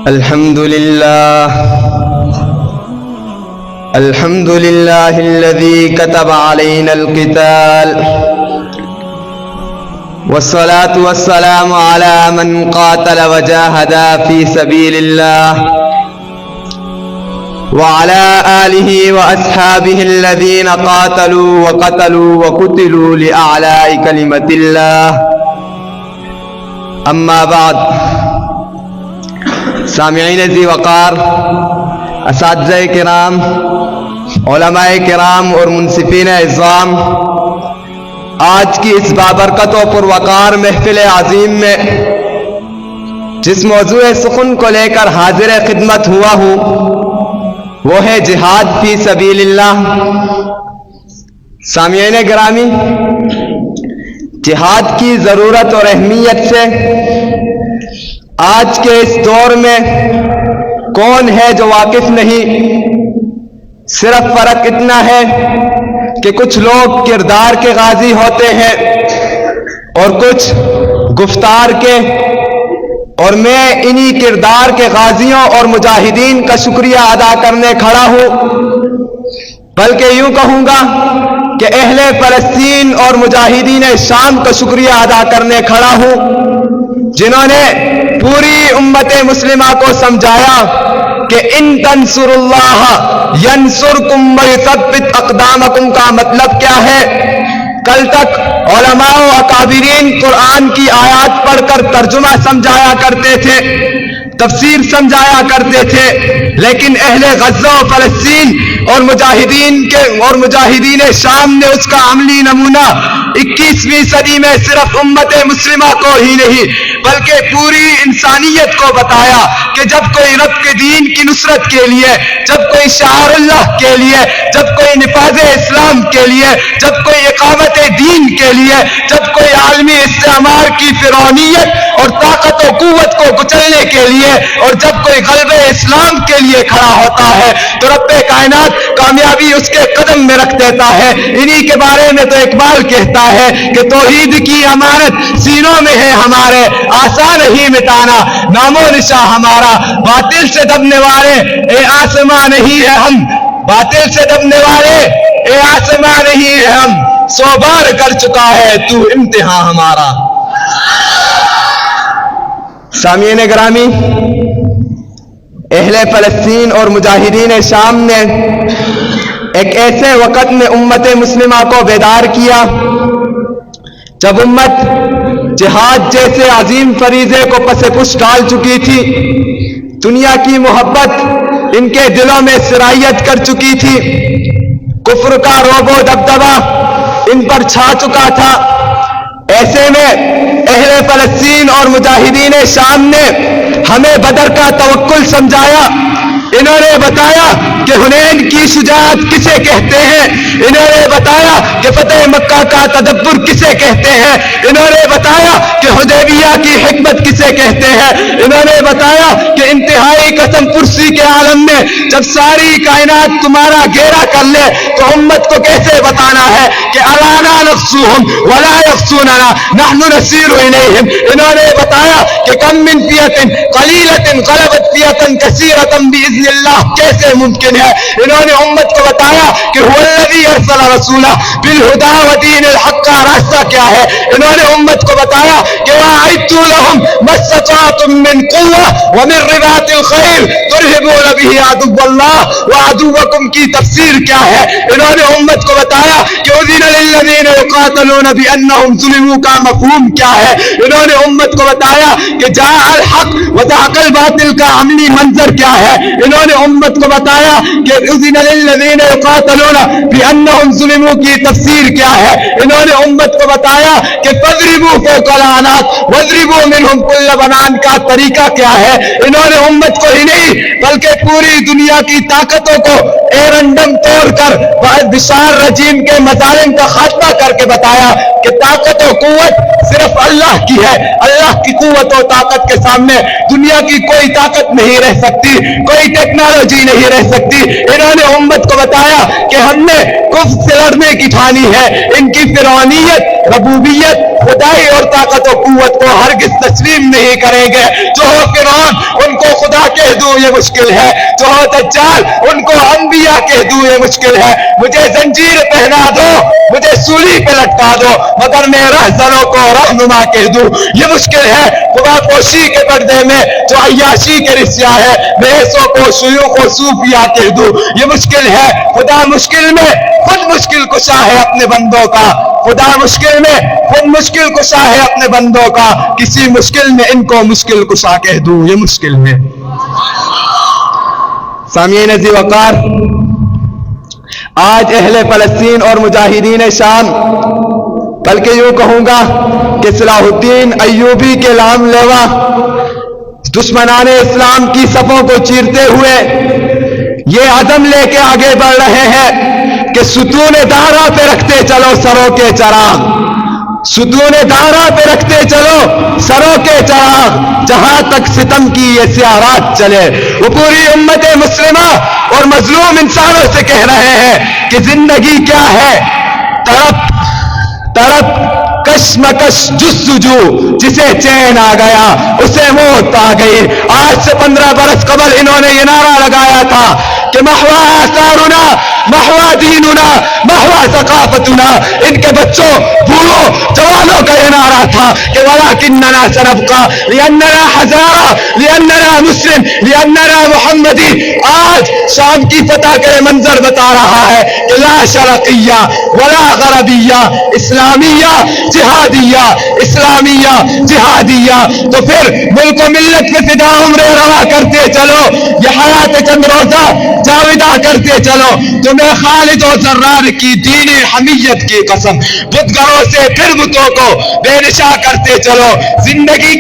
الحمد لله الذي كتب علينا القتال والصلاة والسلام على من قاتل وجاهد في سبيل الله وعلى آله وأصحابه الذين قاتلوا وقتلوا وقتلوا لأعلاء كلمة الله. أما بعد، سامعین ذی وقار، اساتذہ کرام، علماء کرام اور منصفین عظام، آج کی اس بابرکت و پروقار محفل عظیم میں جس موضوع سخن کو لے کر حاضر خدمت ہوا ہوں وہ ہے جہاد فی سبیل اللہ. سامعین گرامی، جہاد کی ضرورت اور اہمیت سے آج کے اس دور میں کون ہے جو واقف نہیں؟ صرف فرق اتنا ہے کہ کچھ لوگ کردار کے غازی ہوتے ہیں اور کچھ گفتار کے، اور میں انہی کردار کے غازیوں اور مجاہدین کا شکریہ ادا کرنے کھڑا ہوں. بلکہ یوں کہوں گا کہ اہل فلسطین اور مجاہدین شام کا شکریہ ادا کرنے کھڑا ہوں، جنہوں نے پوری امت مسلمہ کو سمجھایا کہ ان تنصر اللہ ینصرکم ویثبت اقدامکم کا مطلب کیا ہے. کل تک علماء و اکابرین قرآن کی آیات پڑھ کر ترجمہ سمجھایا کرتے تھے، تفسیر سمجھایا کرتے تھے، لیکن اہل غزہ و فلسطین اور مجاہدین شام نے اس کا عملی نمونہ 21ویں صدی میں صرف امت مسلمہ کو ہی نہیں بلکہ پوری انسانیت کو بتایا کہ جب کوئی رب کے دین کی نصرت کے لیے، جب کوئی شعار اللہ کے لیے، جب کوئی نفاذ اسلام کے لیے، جب کوئی اقامت دین کے لیے، جب کوئی عالمی استعمار کی فرعونیت اور طاقت و قوت کو کچلنے کے لیے، اور جب کوئی غلبہ اسلام کے لیے کھڑا ہوتا ہے تو رب کائنات کامیابی اس کے قدم میں رکھ دیتا ہے. انہی کے بارے میں تو اقبال کہتا ہے کہ توحید کی امانت سینوں میں ہے ہمارے، آسان نہیں مٹانا نام و نشاں ہمارا. باطل سے دبنے والے اے آسماں نہیں ہے ہم، باطل سے دبنے والے اے آسماں نہیں ہے ہم، 100 بار کر چکا ہے تو امتحان ہمارا. سامعین گرامی، اہل فلسطین اور مجاہدین شام نے ایک ایسے وقت میں امت مسلمہ کو بیدار کیا جب امت جہاد جیسے عظیم فریضے کو پس پش ڈال چکی تھی، دنیا کی محبت ان کے دلوں میں سرایت کر چکی تھی، کفر کا رعب و دبدبہ ان پر چھا چکا تھا. ایسے میں اہل فلسطین اور مجاہدین شام نے ہمیں بدر کا توکل سمجھایا. انہوں نے بتایا کہ حنین کی شجاعت کسے کہتے ہیں، انہوں نے بتایا کہ فتح مکہ کا تدبر کسے کہتے ہیں، انہوں نے بتایا کہ حدیبیہ کی حکمت کسے کہتے ہیں، انہوں نے بتایا کہ انتہائی قسم پرسی کے عالم میں جب ساری کائنات تمہارا گھیرا کر لے تو امت کو کیسے بتانا ہے کہ الانا نخصوہم ولا یخصوننا نحن نسیر الیہم. انہوں نے بتایا کہ کم من فیۃ قلیلۃ غلبت فیۃ کثیرۃ باذن اللہ کیسے ممکن ہے. انہوں نے امت کو بتایا کہ هو الذی ارسل رسولہ بالہدی ودین الحق کا راستہ کیا ہے. انہوں نے امت کو بتایا کہ واعدوا لهم ما استطعتم من قوة ومن رباط الخیل ترہبون به عدو اللہ وعدوکم کی تفسیر کیا ہے. انہوں نے امت کو بتایا کہ اذن للذین یقاتلون بانہم ظلموا کا مفہوم کیا ہے. انہوں نے امت کو بتایا کہ جاء الحق وزهق الباطل کا عملی منظر کیا ہے. انہوں نے امت کو بتایا کہ اذن للذین یقاتلون بانہم ظلموا کی تفسیر کیا ہے. انہوں نے امت کو بتایا کہ فضربوا فوق الاعناق واضربوا منہم کل بنان کا طریقہ کیا ہے. انہوں نے امت کو ہی نہیں بلکہ پوری دنیا کی طاقتوں کو ایرنڈم توڑ کر بشار رجیم کے مظالم کا خاتمہ کر کے بتایا کہ طاقت و قوت صرف اللہ کی ہے. اللہ کی قوت و طاقت کے سامنے دنیا کی کوئی طاقت نہیں رہ سکتی، کوئی ٹیکنالوجی نہیں رہ سکتی. انہوں نے امت کو بتایا کہ ہم نے کفر سے لڑنے کی ٹھانی ہے. ان کی فرعونیت، ربوبیت، خدائی اور طاقت و قوت کو ہرگز تسلیم نہیں کریں گے. جو ہو فرعون ان کو خدا کے دوں یہ مشکل ہے، جو ہو دجال ان کو انبیاء کہہ دوں یہ مشکل ہے، مجھے زنجیر پہنا دو، مجھے سولی پہ لٹکا دو، مگر میں رہزنوں کو رہنما کہہ دوں یہ مشکل ہے، خدا پوشی کے پردے میں جو عیاشی کے رسیا ہے بحثوں کو شیوخ و صوفیہ کہہ دوں یہ مشکل ہے، خدا مشکل میں خود مشکل کشا ہے اپنے بندوں کا، خدا مشکل میں خود مشکل کشا ہے اپنے بندوں کا، کسی مشکل میں ان کو مشکل کشا کہہ دوں یہ مشکل میں۔ سامعین ذی وقار، آج اہل فلسطین اور مجاہدین شام، بلکہ یوں کہوں گا کہ صلاح الدین ایوبی کے لام لیوا دشمنان اسلام کی صفوں کو چیرتے ہوئے یہ عزم لے کے آگے بڑھ رہے ہیں کہ ستون دارا پہ رکھتے چلو سروں کے چراغ، ستون دارا پہ رکھتے چلو سروں کے چراغ، جہاں تک ستم کی یہ سیارات چلے۔ وہ پوری امت مسلمہ اور مظلوم انسانوں سے کہہ رہے ہیں کہ زندگی کیا ہے، تڑپ کشمکش جستجو، جسے چین آ گیا اسے موت آ گئی۔ آج سے 15 برس قبل انہوں نے یہ نعرہ لگایا تھا کہ محوا آثارنا، محوا دیننا، محوا ثقافتنا۔ ان کے بچوں، بوڑھوں، جوانوں کا یہ نعرہ تھا کہ ولکننا سنبقى لأننا حضارہ، لأننا مسلم، لأننا محمدی۔ آج شام کی فتح کا یہ منظر بتا رہا ہے کہ لا شرقیہ ولا غربیہ، اسلامیہ جہادیہ، اسلامیہ جہادیہ۔ تو پھر ملک و ملت میں فدا عمریں روا کرتے چلو، یہ حیات چند روزہ جاویدہ کرتے چلو، تمہیں خالد و زرار کی دینی حمیت کی قسم، بتگروں سے پھر بتوں کو بے نشا کرتے چلو۔ زندگی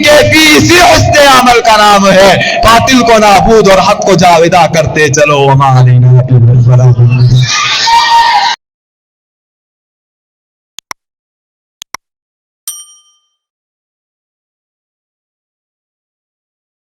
کیفی اسی حسن عمل کا نام ہے، باطل کو نابود اور حق کو جاویدہ کرتے چلو۔ وما علینا الا البلاغ۔